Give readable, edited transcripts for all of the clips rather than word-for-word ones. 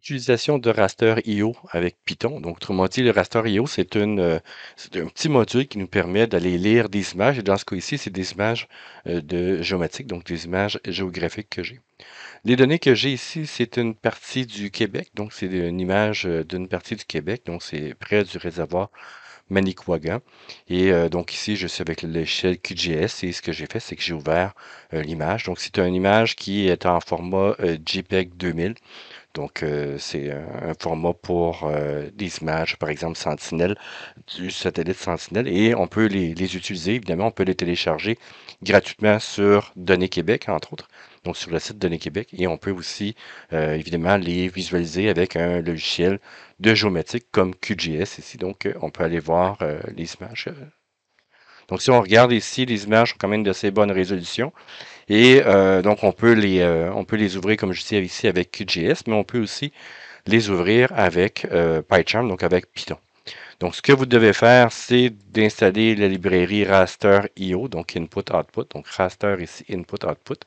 Utilisation de raster.io avec Python. Donc, autrement dit, le raster.io, c'est un petit module qui nous permet d'aller lire des images. Et dans ce cas-ci, c'est des images de géométriques, donc des images géographiques que j'ai. Les données que j'ai ici, c'est une partie du Québec. Donc, c'est une image d'une partie du Québec. Donc, c'est près du réservoir Manicouagan. Et donc, ici, je suis avec l'échelle QGIS. Et ce que j'ai fait, c'est que j'ai ouvert l'image. Donc, c'est une image qui est en format JPEG 2000. Donc, c'est un format pour des images, par exemple Sentinelle, du satellite Sentinelle, et on peut les utiliser, évidemment, on peut les télécharger gratuitement sur Données Québec, entre autres, donc sur le site Données Québec, et on peut aussi, évidemment, les visualiser avec un logiciel de géométrique comme QGIS ici, donc on peut aller voir les images. Donc, si on regarde ici, les images ont quand même d'assez bonne résolution. Et donc, on peut les ouvrir, comme je disais ici, avec QGIS, mais on peut aussi les ouvrir avec PyCharm, donc avec Python. Donc, ce que vous devez faire, c'est d'installer la librairie raster.io, donc input-output, donc raster ici, input-output.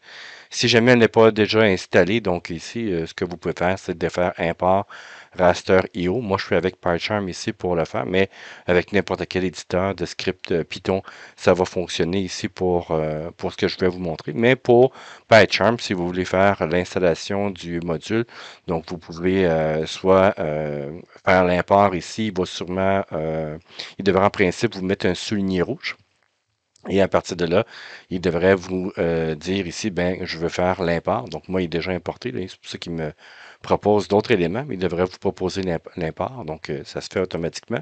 Si jamais elle n'est pas déjà installée, donc ici, ce que vous pouvez faire, c'est de faire import raster.io. Moi, je suis avec PyCharm ici pour le faire, mais avec n'importe quel éditeur de script Python, ça va fonctionner ici pour ce que je vais vous montrer. Mais pour PyCharm, si vous voulez faire l'installation du module, donc vous pouvez soit faire l'import ici, il va sûrement, il devrait en principe vous mettre un souligné rouge. Et à partir de là, il devrait vous dire ici, ben, je veux faire l'import. Donc, moi, il est déjà importé. C'est pour ça qu'il me propose d'autres éléments, mais il devrait vous proposer l'import. Donc, ça se fait automatiquement.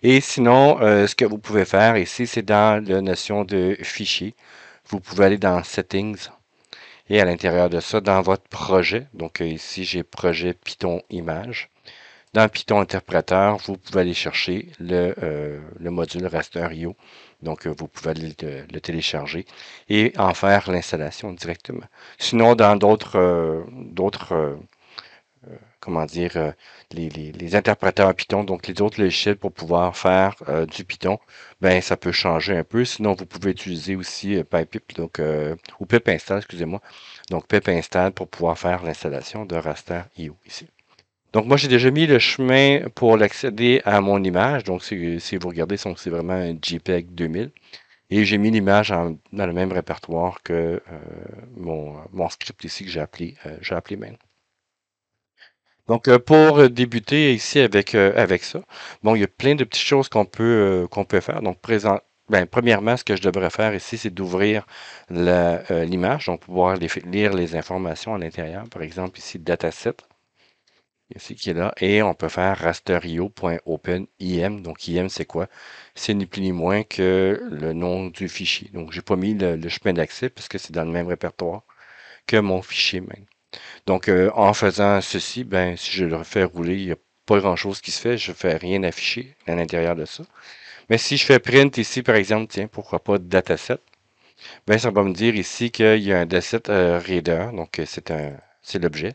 Et sinon, ce que vous pouvez faire ici, c'est dans la notion de fichier. Vous pouvez aller dans Settings et à l'intérieur de ça, dans votre projet. Donc, ici, j'ai projet Python Image. Dans Python Interpréteur, vous pouvez aller chercher le module raster.io. Donc, vous pouvez aller le télécharger et en faire l'installation directement. Sinon, dans comment dire, les interpréteurs Python, donc les autres logiciels pour pouvoir faire du Python, ben ça peut changer un peu. Sinon, vous pouvez utiliser aussi PyPip, donc, ou pip install, excusez-moi. Donc, pip install pour pouvoir faire l'installation de raster.io ici. Donc, moi, j'ai déjà mis le chemin pour l'accéder à mon image. Donc, si vous regardez, c'est vraiment un JPEG 2000. Et j'ai mis l'image dans le même répertoire que mon script ici que j'ai appelé main. Donc, pour débuter ici avec ça, bon, il y a plein de petites choses qu'on peut faire. Donc, ben, premièrement, ce que je devrais faire ici, c'est d'ouvrir l'image, donc pouvoir lire les informations à l'intérieur. Par exemple, ici, dataset. Ici qui est là. Et on peut faire rasterio.open.im. Donc, im, c'est quoi? C'est ni plus ni moins que le nom du fichier. Donc, j'ai pas mis le chemin d'accès parce que c'est dans le même répertoire que mon fichier même. Donc, en faisant ceci, ben, si je le fais rouler, il n'y a pas grand-chose qui se fait. Je ne fais rien afficher à l'intérieur de ça. Mais si je fais print ici, par exemple, tiens, pourquoi pas dataset, ben, ça va me dire ici qu'il y a un dataset reader. Donc, c'est l'objet.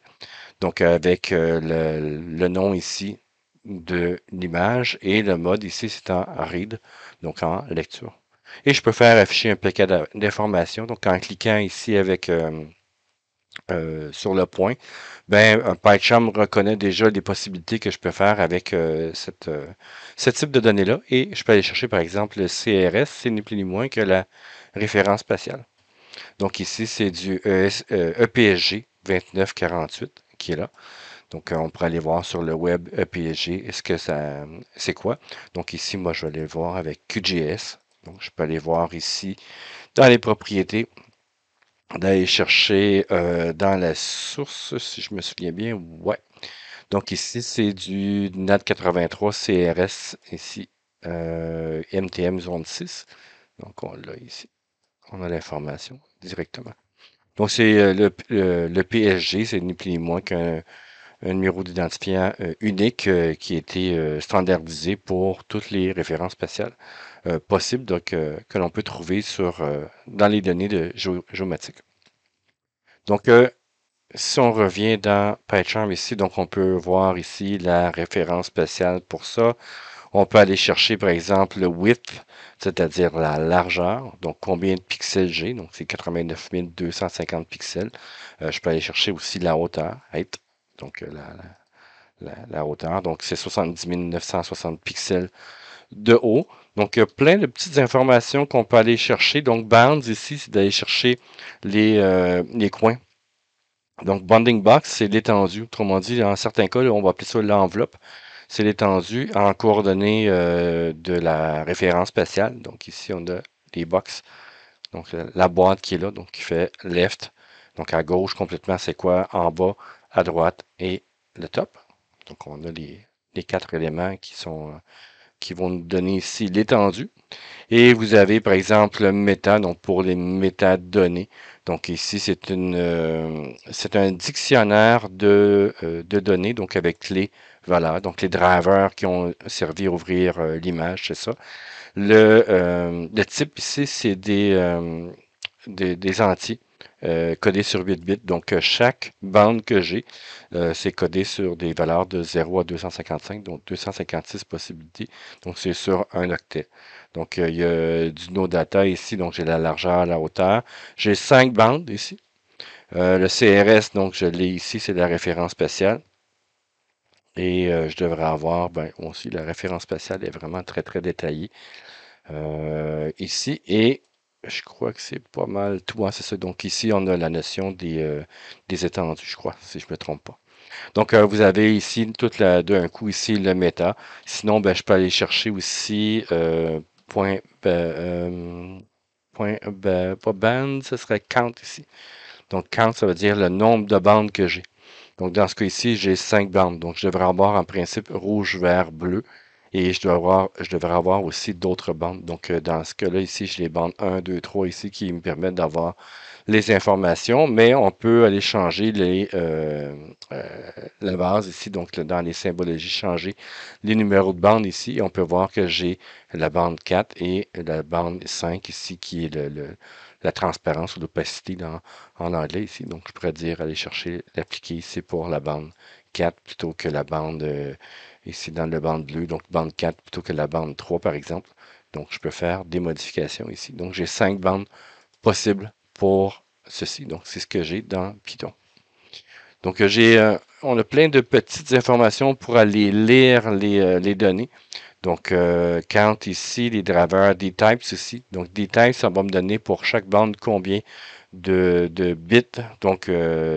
Donc, avec le nom ici de l'image et le mode ici, c'est en read, donc en lecture. Et je peux faire afficher un paquet d'informations. Donc, en cliquant ici avec sur le point, ben, PyCharm reconnaît déjà les possibilités que je peux faire avec ce type de données-là. Et je peux aller chercher, par exemple, le CRS, c'est ni plus ni moins que la référence spatiale. Donc ici, c'est du EPSG 2948 qui est là. Donc, on pourrait aller voir sur le web EPSG, est-ce que ça, c'est quoi? Donc ici, moi, je vais aller voir avec QGIS. Donc, je peux aller voir ici dans les propriétés, d'aller chercher dans la source, si je me souviens bien. Ouais. Donc ici, c'est du NAT83 CRS, ici, MTM zone 6. Donc, on l'a ici. On a l'information directement. Donc, c'est le PSG, c'est ni plus ni moins qu'un un numéro d'identifiant unique qui a été standardisé pour toutes les références spatiales possibles donc, que l'on peut trouver dans les données de géomatique. Donc, si on revient dans PyCharm ici, donc on peut voir ici la référence spatiale pour ça. On peut aller chercher, par exemple, le width, c'est-à-dire la largeur, donc combien de pixels j'ai, donc c'est 89 250 pixels. Je peux aller chercher aussi la hauteur, height, donc la hauteur. Donc, c'est 70 960 pixels de haut. Donc, il y a plein de petites informations qu'on peut aller chercher. Donc, bounds ici, c'est d'aller chercher les coins. Donc, bounding box, c'est l'étendue. Autrement dit, dans certains cas, là, on va appeler ça l'enveloppe. C'est l'étendue en coordonnées de la référence spatiale. Donc, ici, on a les box. Donc, la boîte qui est là, donc qui fait left. Donc, à gauche complètement, c'est quoi? En bas, à droite et le top. Donc, on a les quatre éléments qui vont nous donner ici l'étendue. Et vous avez, par exemple, le méta, donc pour les métadonnées. Donc ici, c'est un dictionnaire de données, donc avec les valeurs, donc les drivers qui ont servi à ouvrir l'image, c'est ça. Le type ici, c'est des entiers codés sur 8 bits. Donc, chaque bande que j'ai, c'est codé sur des valeurs de 0 à 255, donc 256 possibilités. Donc, c'est sur un octet. Donc, il y a du no data ici, donc j'ai la largeur, la hauteur. J'ai 5 bandes ici. Le CRS, donc je l'ai ici, c'est la référence spatiale. Et je devrais avoir, ben, aussi, la référence spatiale est vraiment très, très détaillée ici. Et je crois que c'est pas mal tout. Hein, c'est ça. Donc ici, on a la notion des étendues, je crois, si je ne me trompe pas. Donc, vous avez ici, d'un coup, ici, le méta. Sinon, ben, je peux aller chercher aussi point, pas band, ce serait count ici. Donc, count, ça veut dire le nombre de bandes que j'ai. Donc, dans ce cas ici, j'ai 5 bandes. Donc, je devrais avoir en principe rouge, vert, bleu. Et je devrais avoir aussi d'autres bandes. Donc, dans ce cas-là, ici, j'ai les bandes 1, 2, 3 ici qui me permettent d'avoir les informations, mais on peut aller changer la base ici. Donc, dans les symbologies, changer les numéros de bande ici. Et on peut voir que j'ai la bande 4 et la bande 5 ici, qui est la transparence ou l'opacité en anglais ici. Donc, je pourrais dire aller chercher, l'appliquer ici pour la bande 4 plutôt que la bande ici dans le bande bleue. Donc, bande 4 plutôt que la bande 3, par exemple. Donc, je peux faire des modifications ici. Donc, j'ai 5 bandes possibles pour ceci. Donc, c'est ce que j'ai dans Python. Donc, on a plein de petites informations pour aller lire les données. Donc, count ici, les drivers, des types ici. Donc, des types, ça va me donner pour chaque bande combien de bits. Donc,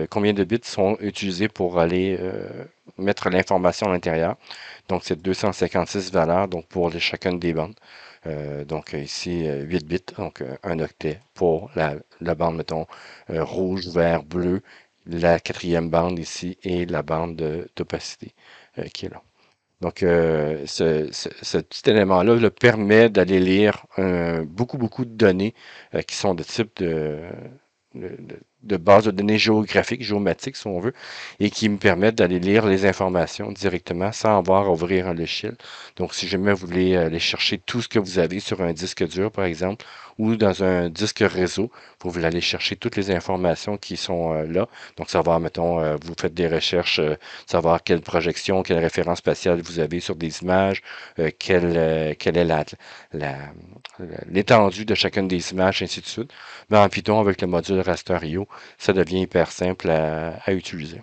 combien de bits sont utilisés pour aller mettre l'information à l'intérieur. Donc, c'est 256 valeurs donc pour chacune des bandes. Donc, ici, 8 bits, donc un octet pour la bande, mettons, rouge, vert, bleu, la quatrième bande ici et la bande d'opacité qui est là. Donc, ce petit élément-là le permet d'aller lire beaucoup, beaucoup de données qui sont de type de base de données géographiques, géomatiques, si on veut, et qui me permettent d'aller lire les informations directement sans avoir à ouvrir un logiciel. Donc, si jamais vous voulez aller chercher tout ce que vous avez sur un disque dur, par exemple, ou dans un disque réseau, vous voulez aller chercher toutes les informations qui sont là. Donc, savoir, mettons, vous faites des recherches, savoir quelle projection, quelle référence spatiale vous avez sur des images, quelle est l'étendue de chacune des images, ainsi de suite. Mais en Python, avec le module Raster.io, ça devient hyper simple à utiliser.